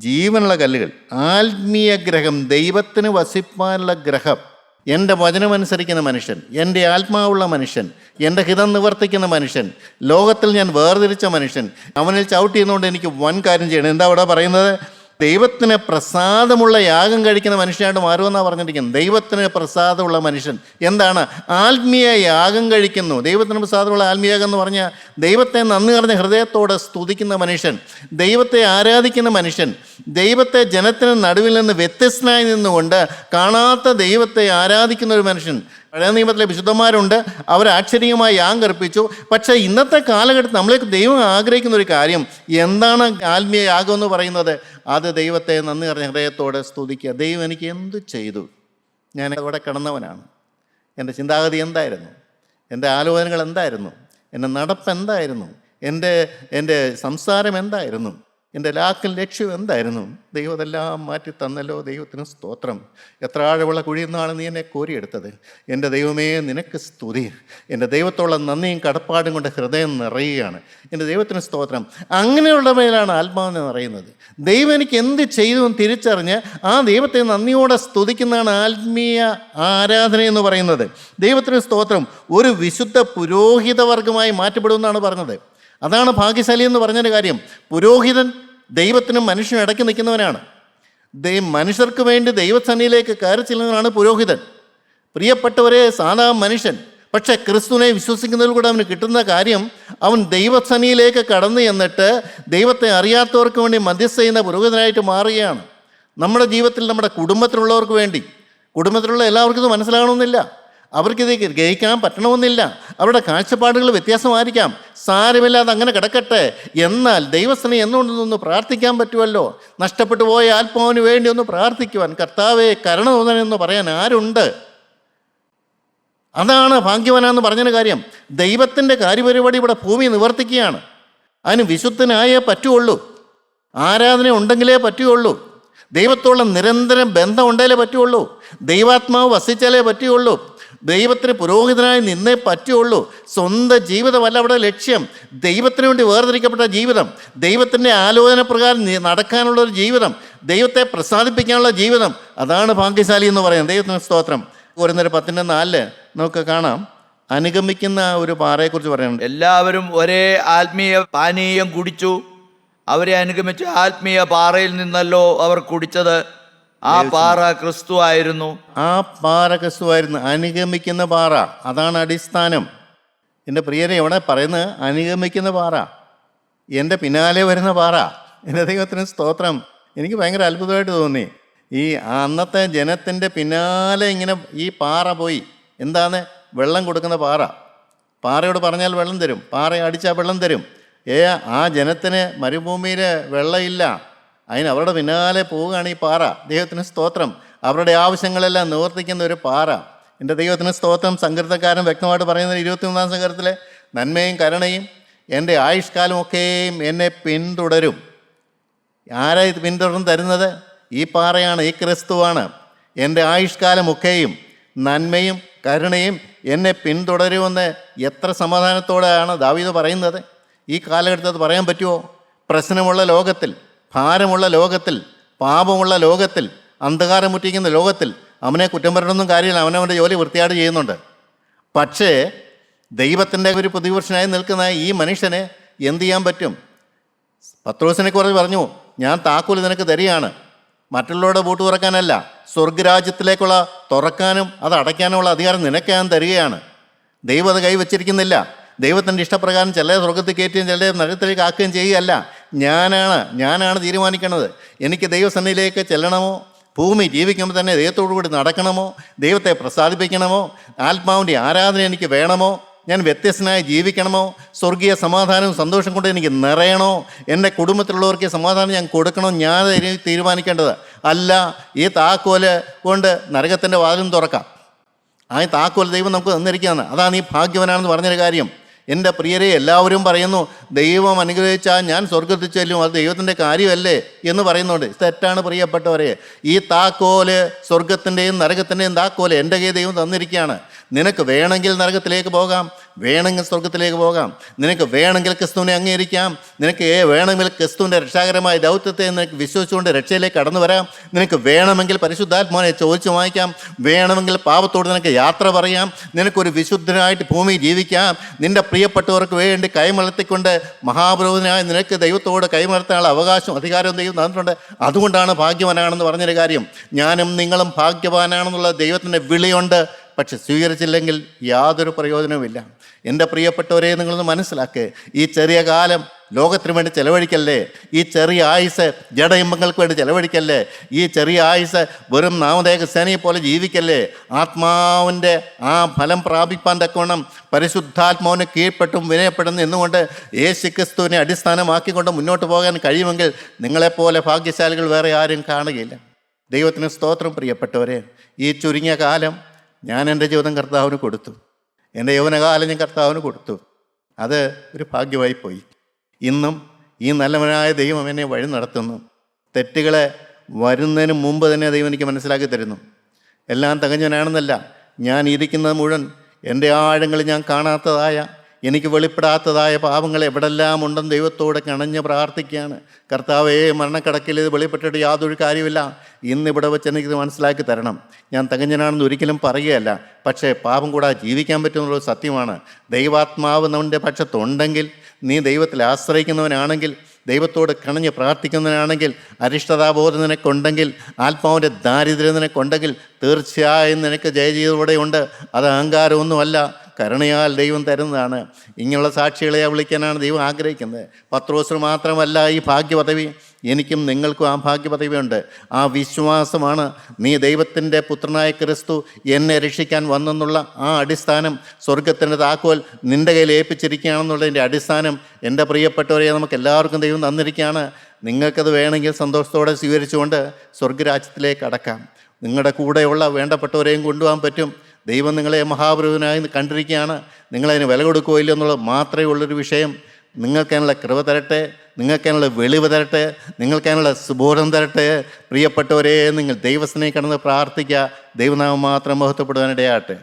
A: ജീവനുള്ള കല്ലുകൾ, ആത്മീയ ഗ്രഹം, ദൈവത്തിന് വസിപ്പാനുള്ള ഗ്രഹം, എൻ്റെ വചനമനുസരിക്കുന്ന മനുഷ്യൻ, എൻ്റെ ആത്മാവുള്ള മനുഷ്യൻ, എൻ്റെ ഹിതം നിവർത്തിക്കുന്ന മനുഷ്യൻ, ലോകത്തിൽ ഞാൻ വേർതിരിച്ച മനുഷ്യൻ, അവനിൽ ചവിട്ടി ചെയ്യുന്നതുകൊണ്ട് എനിക്ക് വൻ കാര്യം ചെയ്യണം. എന്താ അവിടെ പറയുന്നത്? ദൈവത്തിന് പ്രസാദമുള്ള യാഗം കഴിക്കുന്ന മനുഷ്യനായിട്ട് മാറുമെന്നാണ് പറഞ്ഞിരിക്കുന്നത്. ദൈവത്തിന് പ്രസാദമുള്ള മനുഷ്യൻ എന്താണ്? ആത്മീയ യാഗം കഴിക്കുന്നു. ദൈവത്തിന് പ്രസാദമുള്ള ആത്മീയ യാഗം എന്ന് പറഞ്ഞാൽ ദൈവത്തെ നന്ദി നിറഞ്ഞ ഹൃദയത്തോടെ സ്തുതിക്കുന്ന മനുഷ്യൻ, ദൈവത്തെ ആരാധിക്കുന്ന മനുഷ്യൻ, ദൈവത്തെ ജനത്തിന് നടുവിൽ നിന്ന് വ്യത്യസ്തനായി നിന്നുകൊണ്ട് കാണാത്ത ദൈവത്തെ ആരാധിക്കുന്ന ഒരു മനുഷ്യൻ. പഴയ നിയമത്തിലെ വിശുദ്ധന്മാരുണ്ട്, അവർ ആശ്ചര്യമായി യാഗം കഴിപ്പിച്ചു. പക്ഷേ ഇന്നത്തെ കാലഘട്ടത്തിൽ നമ്മളേക്ക് ദൈവം ആഗ്രഹിക്കുന്ന ഒരു കാര്യം എന്താണ്? ആത്മീയ യാഗം എന്ന് പറയുന്നത് അത് ദൈവത്തെ നന്ദി നിറഞ്ഞ ഹൃദയത്തോടെ സ്തുതിക്കുക. ദൈവം എനിക്ക് എന്തു ചെയ്തു? ഞാൻ അവിടെ കിടന്നവനാണ്, എൻ്റെ ചിന്താഗതി എന്തായിരുന്നു, എൻ്റെ ആലോചനകൾ എന്തായിരുന്നു, എൻ്റെ നടപ്പ് എന്തായിരുന്നു, എൻ്റെ സംസാരം എന്തായിരുന്നു, എൻ്റെ ലാക്കൽ ലക്ഷ്യം എന്തായിരുന്നു. ദൈവം അതെല്ലാം മാറ്റി തന്നല്ലോ. ദൈവത്തിന് സ്തോത്രം. എത്ര ആഴമുള്ള കുഴിയിൽ നിന്നാണ് നീ എന്നെ കോരിയെടുത്തത്. എൻ്റെ ദൈവമേ, നിനക്ക് സ്തുതി. എൻ്റെ ദൈവത്തോളം നന്ദിയും കടപ്പാടും കൊണ്ട് ഹൃദയം നിറയുകയാണ്. എൻ്റെ ദൈവത്തിന് സ്തോത്രം. അങ്ങനെയുള്ള മേലാണ് ആത്മാവിനെ നിറയുന്നത്. ദൈവം എനിക്ക് എന്ത് ചെയ്തു എന്ന് തിരിച്ചറിഞ്ഞ് ആ ദൈവത്തെ നന്ദിയോടെ സ്തുതിക്കുന്നതാണ് ആത്മീയ ആരാധന എന്ന് പറയുന്നത്. ദൈവത്തിന് സ്തോത്രം. ഒരു വിശുദ്ധ പുരോഹിതവർഗമായി മാറ്റപ്പെടുമെന്നാണ് പറഞ്ഞത്. അതാണ് ഭാഗ്യശാലി എന്ന് പറഞ്ഞൊരു കാര്യം. പുരോഹിതൻ ദൈവത്തിനും മനുഷ്യനും ഇടയ്ക്ക് നിൽക്കുന്നവനാണ്. മനുഷ്യർക്ക് വേണ്ടി ദൈവസന്നിധിയിലേക്ക് കയറി ചെല്ലുന്നവനാണ് പുരോഹിതൻ. പ്രിയപ്പെട്ടവരെ, സാധാ മനുഷ്യൻ, പക്ഷേ ക്രിസ്തുവിനെ വിശ്വസിക്കുന്നതിലൂടെ അവന് കിട്ടുന്ന കാര്യം, അവൻ ദൈവസന്നിധിയിലേക്ക് കടന്നു ചെന്നിട്ട് ദൈവത്തെ അറിയാത്തവർക്ക് വേണ്ടി മധ്യസ്ഥ ചെയ്യുന്ന പുരോഹിതനായിട്ട് മാറുകയാണ്. നമ്മുടെ ജീവിതത്തിൽ, നമ്മുടെ കുടുംബത്തിലുള്ളവർക്ക് വേണ്ടി, കുടുംബത്തിലുള്ള എല്ലാവർക്കും ഇത് മനസ്സിലാകണമെന്നില്ല, അവർക്കിത് ഗ്രഹിക്കാൻ പറ്റണമെന്നില്ല, അവരുടെ കാഴ്ചപ്പാടുകൾ വ്യത്യാസമായിരിക്കാം. സാരമില്ല, അതങ്ങനെ കിടക്കട്ടെ. എന്നാൽ ദൈവസ്ഥനെ എന്നുകൊണ്ടൊന്ന് പ്രാർത്ഥിക്കാൻ പറ്റുമല്ലോ. നഷ്ടപ്പെട്ടു പോയ ആത്മാവിന് വേണ്ടി ഒന്ന് പ്രാർത്ഥിക്കുവാൻ, കർത്താവേ കരുണ തോന്നണമെന്ന് പറയാൻ ആരുണ്ട്? അതാണ് ഭാഗ്യവാനാന്ന് പറഞ്ഞൊരു കാര്യം. ദൈവത്തിൻ്റെ കാര്യപരിപാടി ഇവിടെ ഭൂമി നിവർത്തിക്കുകയാണ്. അതിന് വിശുദ്ധനായേ പറ്റുള്ളൂ. ആരാധന ഉണ്ടെങ്കിലേ പറ്റുകയുള്ളൂ. ദൈവത്തോളം നിരന്തരം ബന്ധം ഉണ്ടെങ്കിലേ പറ്റുള്ളൂ. ദൈവാത്മാവ് വസിച്ചാലേ പറ്റുകയുള്ളൂ. ദൈവത്തിന് പുരോഹിതനായി നിന്നേ പറ്റുള്ളൂ. സ്വന്തം ജീവിതമല്ല അവിടെ ലക്ഷ്യം. ദൈവത്തിന് വേണ്ടി വേർതിരിക്കപ്പെട്ട ജീവിതം, ദൈവത്തിൻ്റെ ആലോചന പ്രകാരം നടക്കാനുള്ളൊരു ജീവിതം, ദൈവത്തെ പ്രസാദിപ്പിക്കാനുള്ള ജീവിതം, അതാണ് ഭാഗ്യശാലി എന്ന് പറയുന്നത്. ദൈവത്തിന് സ്തോത്രം. Korinത്യർ 10:4 നമുക്ക് കാണാം. അനുഗമിക്കുന്ന ഒരു പാറയെക്കുറിച്ച് പറയുന്നുണ്ട്.
B: എല്ലാവരും ഒരേ ആത്മീയ പാനീയം കുടിച്ചു. അവരെ അനുഗമിച്ച ആത്മീയ പാറയിൽ നിന്നല്ലോ അവർ കുടിച്ചത്. ആ പാറ ക്രിസ്തു ആയിരുന്നു.
A: ആ പാറ ക്രിസ്തു ആയിരുന്നു. അനുഗമിക്കുന്ന പാറ, അതാണ് അടിസ്ഥാനം. എൻ്റെ പ്രിയരെ, ഇവിടെ പറയുന്നത് അനുഗമിക്കുന്ന പാറ, എൻ്റെ പിന്നാലെ വരുന്ന പാറ. എൻ്റെ ദൈവത്തിന് സ്തോത്രം. എനിക്ക് ഭയങ്കര അത്ഭുതമായിട്ട് തോന്നി. ഈ അന്നത്തെ ജനത്തിൻ്റെ പിന്നാലെ ഇങ്ങനെ ഈ പാറ പോയി. എന്താണ്? വെള്ളം കൊടുക്കുന്ന പാറ. പാറയോട് പറഞ്ഞാൽ വെള്ളം തരും, പാറ അടിച്ചാൽ വെള്ളം തരും. ആ ജനത്തിന് മരുഭൂമിയിൽ വെള്ളമില്ല, അതിന് അവരുടെ പിന്നാലെ പോവുകയാണ് ഈ പാറ. ദൈവത്തിന് സ്തോത്രം. അവരുടെ ആവശ്യങ്ങളെല്ലാം നിവർത്തിക്കുന്ന ഒരു പാറ. എൻ്റെ ദൈവത്തിന് സ്തോത്രം. സങ്കീർത്തനക്കാരൻ വ്യക്തമായിട്ട് പറയുന്നത് 21-ാം സങ്കീർത്തനത്തിലെ നന്മയും കരുണയും എൻ്റെ ആയുഷ്കാലമൊക്കെയും എന്നെ പിന്തുടരും. ആരാ ഇത് പിന്തുടർന്ന് തരുന്നത്? ഈ പാറയാണ്, ഈ ക്രിസ്തുവാണ്. എൻ്റെ ആയുഷ്കാലമൊക്കെയും നന്മയും കരുണയും എന്നെ പിന്തുടരുമെന്ന് എത്ര സമാധാനത്തോടെയാണ് ദാവീദ് പറയുന്നത്. ഈ കാലഘട്ടത്തിൽ പറയാൻ പറ്റുമോ? പ്രശ്നമുള്ള ലോകത്തിൽ, ഭാരമുള്ള ലോകത്തിൽ, പാപമുള്ള ലോകത്തിൽ, അന്ധകാരം മുറ്റിക്കുന്ന ലോകത്തിൽ അവനെ കുറ്റം പറയണമെന്നും കാര്യമില്ല. അവനവൻ്റെ ജോലി വൃത്തിയായിട്ട് ചെയ്യുന്നുണ്ട്. പക്ഷേ ദൈവത്തിൻ്റെ ഒരു പ്രതിപുരുഷനായി നിൽക്കുന്ന ഈ മനുഷ്യനെ എന്ത് ചെയ്യാൻ പറ്റും? പത്രോസിനെ കുറിച്ച് പറഞ്ഞു, ഞാൻ താക്കോൽ നിനക്ക് തരികയാണ്, മറ്റുള്ളവരുടെ പൂട്ട് തുറക്കാനല്ല, സ്വർഗരാജ്യത്തിലേക്കുള്ള തുറക്കാനും അത് അടയ്ക്കാനുമുള്ള അധികാരം നിനക്ക് ഞാൻ തരികയാണ്. ദൈവം അത് കൈവച്ചിരിക്കുന്നില്ല. ദൈവത്തിൻ്റെ ഇഷ്ടപ്രകാരം ചില സ്വർഗത്തിൽ കയറ്റുകയും ചില നരകത്തിലേക്ക് ആക്കുകയും ചെയ്യുകയല്ല. ഞാനാണ് തീരുമാനിക്കുന്നത്. എനിക്ക് ദൈവസന്നിധിയിലേക്ക് ചെല്ലണമോ, ഭൂമി ജീവിക്കുമ്പോൾ തന്നെ ദൈവത്തോടു കൂടി നടക്കണമോ, ദൈവത്തെ പ്രസാദിപ്പിക്കണമോ, ആത്മാവിൻ്റെ ആരാധന എനിക്ക് വേണമോ, ഞാൻ വ്യത്യസ്തനായി ജീവിക്കണമോ, സ്വർഗീയ സമാധാനവും സന്തോഷം കൊണ്ട് എനിക്ക് നിറയണോ, എൻ്റെ കുടുംബത്തിലുള്ളവർക്ക് സമാധാനം ഞാൻ കൊടുക്കണോ, ഞാൻ തീരുമാനിക്കേണ്ടത് അല്ല. ഈ താക്കോല് കൊണ്ട് നരകത്തിൻ്റെ വാതിലും തുറക്കാം. ആ താക്കോൽ ദൈവം നമുക്ക് തന്നിരിക്കുകയാണ്. അതാണ് ഈ ഭാഗ്യവനാണെന്ന് പറഞ്ഞൊരു കാര്യം. എൻ്റെ പ്രിയരെ, എല്ലാവരും പറയുന്നു ദൈവം അനുഗ്രഹിച്ചാൽ ഞാൻ സ്വർഗത്തിൽ ചെല്ലും, അത് ദൈവത്തിൻ്റെ കാര്യമല്ലേ എന്ന് പറയുന്നുണ്ട്. തെറ്റാണ് പ്രിയപ്പെട്ടവരെ. ഈ താക്കോല്, സ്വർഗത്തിൻ്റെയും നരകത്തിൻ്റെയും താക്കോല് എൻ്റെ കയ്യിൽ ദൈവം തന്നിരിക്കുകയാണ്. നിനക്ക് വേണമെങ്കിൽ നരകത്തിലേക്ക് പോകാം, വേണമെങ്കിൽ സ്വർഗത്തിലേക്ക് പോകാം. നിനക്ക് വേണമെങ്കിൽ ക്രിസ്തുവിനെ അംഗീകരിക്കാം, നിനക്ക് വേണമെങ്കിൽ ക്രിസ്തുവിൻ്റെ രക്ഷാകരമായ ദൗത്യത്തെ നിനക്ക് വിശ്വസിച്ചുകൊണ്ട് രക്ഷയിലേക്ക് കടന്നു വരാം. നിനക്ക് വേണമെങ്കിൽ പരിശുദ്ധാത്മാവിനെ ചോദിച്ചു വാങ്ങിക്കാം, വേണമെങ്കിൽ പാപത്തോട് നിനക്ക് യാത്ര പറയാം, നിനക്കൊരു വിശുദ്ധനായിട്ട് ഭൂമി ജീവിക്കാം. നിൻ്റെ പ്രിയപ്പെട്ടവർക്ക് വേണ്ടി കൈമലർത്തിക്കൊണ്ട് മഹാപുരോഹിതനായ നിനക്ക് ദൈവത്തോട് കൈമലർത്താനുള്ള അവകാശവും അധികാരവും ദൈവം തന്നിട്ടുണ്ട്. അതുകൊണ്ടാണ് ഭാഗ്യവാനാണെന്ന് പറഞ്ഞൊരു കാര്യം. ഞാനും നിങ്ങളും ഭാഗ്യവാനാണെന്നുള്ള ദൈവത്തിൻ്റെ വിളിയുണ്ട്. പക്ഷെ സ്വീകരിച്ചില്ലെങ്കിൽ യാതൊരു പ്രയോജനവുമില്ല. എൻ്റെ പ്രിയപ്പെട്ടവരെ, നിങ്ങളൊന്ന് മനസ്സിലാക്കുക. ഈ ചെറിയ കാലം ലോകത്തിന് വേണ്ടി ചെലവഴിക്കല്ലേ. ഈ ചെറിയ ആയുസ് ജഡയിമ്പങ്ങൾക്ക് വേണ്ടി ചെലവഴിക്കല്ലേ. ഈ ചെറിയ ആയുസ് വെറും നാമധേയ സേനയെ പോലെ ജീവിക്കല്ലേ. ആത്മാവിൻ്റെ ആ ഫലം പ്രാപിപ്പാൻ തക്കവണ്ണം പരിശുദ്ധാത്മാവിന് കീഴ്പ്പെട്ടും വിനയപ്പെടുന്നു എന്നുകൊണ്ട് യേശുക്രിസ്തുവിനെ അടിസ്ഥാനമാക്കിക്കൊണ്ട് മുന്നോട്ട് പോകാൻ കഴിയുമെങ്കിൽ നിങ്ങളെപ്പോലെ ഭാഗ്യശാലികൾ വേറെ ആരും കാണുകയില്ല. ദൈവത്തിന് സ്തോത്രം. പ്രിയപ്പെട്ടവരെ, ഈ ചുരുങ്ങിയ കാലം ഞാൻ എൻ്റെ ജീവിതം കർത്താവിന് കൊടുത്തു. എൻ്റെ യൗവനകാലം ഞാൻ കർത്താവിന് കൊടുത്തു. അത് ഒരു ഭാഗ്യമായി പോയി. ഇന്നും ഈ നല്ലവനായ ദൈവം എന്നെ വഴി നടത്തുന്നു. തെറ്റുകളെ വരുന്നതിന് മുമ്പ് തന്നെ ദൈവം എനിക്ക് മനസ്സിലാക്കി തരുന്നു. എല്ലാം തികഞ്ഞവനാണെന്നല്ല, ഞാൻ ഇരിക്കുന്നത് മുഴുവൻ എൻ്റെ ആഴങ്ങളിൽ ഞാൻ കാണാത്തതായ, എനിക്ക് വെളിപ്പെടാത്തതായ പാപങ്ങൾ എവിടെല്ലാം ഉണ്ടെന്ന് ദൈവത്തോടെ കണഞ്ഞ് പ്രാർത്ഥിക്കുകയാണ്. കർത്താവേ, മരണക്കടക്കിൽ ഇത് വെളിപ്പെട്ടിട്ട് യാതൊരു കാര്യമില്ല. ഇന്നിവിടെ വെച്ച് എനിക്കിത് മനസ്സിലാക്കി തരണം. ഞാൻ തികഞ്ഞനാണെന്ന് ഒരിക്കലും പറയുകയല്ല, പക്ഷേ പാപം കൂടാതെ ജീവിക്കാൻ പറ്റുമെന്നുള്ളത് സത്യമാണ്. ദൈവാത്മാവ് നമ്മുടെ പക്ഷത്തുണ്ടെങ്കിൽ, നീ ദൈവത്തിൽ ആശ്രയിക്കുന്നവനാണെങ്കിൽ, ദൈവത്തോട് കണഞ്ഞ് പ്രാർത്ഥിക്കുന്നവനാണെങ്കിൽ, അരിഷ്ടതാബോധം നിനക്കുണ്ടെങ്കിൽ, ആത്മാവിൻ്റെ ദാരിദ്ര്യം നിനക്കുണ്ടെങ്കിൽ, തീർച്ചയായും നിനക്ക് ജയജീവിതോടെയുണ്ട്. അത് അഹങ്കാരമൊന്നുമല്ല, കരുണയാൽ ദൈവം തരുന്നതാണ്. ഇങ്ങനെയുള്ള സാക്ഷികളെ വിളിക്കാനാണ് ദൈവം ആഗ്രഹിക്കുന്നത്. പത്രോസിന് മാത്രമല്ല ഈ ഭാഗ്യപദവി, എനിക്കും നിങ്ങൾക്കും ആ ഭാഗ്യപദവിയുണ്ട്. ആ വിശ്വാസമാണ് നീ ദൈവത്തിൻ്റെ പുത്രനായ ക്രിസ്തു എന്നെ രക്ഷിക്കാൻ വന്നെന്നുള്ള ആ അടിസ്ഥാനം, സ്വർഗത്തിൻ്റെ താക്കോൽ നിൻ്റെ കയ്യിൽ ഏൽപ്പിച്ചിരിക്കുകയാണെന്നുള്ളതിൻ്റെ അടിസ്ഥാനം. എൻ്റെ പ്രിയപ്പെട്ടവരെ, നമുക്ക് എല്ലാവർക്കും ദൈവം തന്നിരിക്കുകയാണ്. നിങ്ങൾക്കത് വേണമെങ്കിൽ സന്തോഷത്തോടെ സ്വീകരിച്ചുകൊണ്ട് സ്വർഗരാജ്യത്തിലേക്ക് അടക്കാം. നിങ്ങളുടെ കൂടെയുള്ള വേണ്ടപ്പെട്ടവരെയും കൊണ്ടുപോകാൻ പറ്റും. ദൈവം നിങ്ങളെ മഹാപുരുവനായി കണ്ടിരിക്കുകയാണ്. നിങ്ങളതിന് വില കൊടുക്കുകയോ ഇല്ല എന്നുള്ളത് മാത്രമേ ഉള്ളൊരു വിഷയം. നിങ്ങൾക്കതിനുള്ള കൃപ തരട്ടെ, നിങ്ങൾക്കതിനുള്ള വെളിവ് തരട്ടെ, നിങ്ങൾക്കതിനുള്ള സുബോധം തരട്ടെ. പ്രിയപ്പെട്ടവരെ, നിങ്ങൾ ദൈവസ്നേഹം കടന്ന് പ്രാർത്ഥിക്കുക. ദൈവനാമം മാത്രം മഹത്വപ്പെടുവാനിടയാകട്ടെ.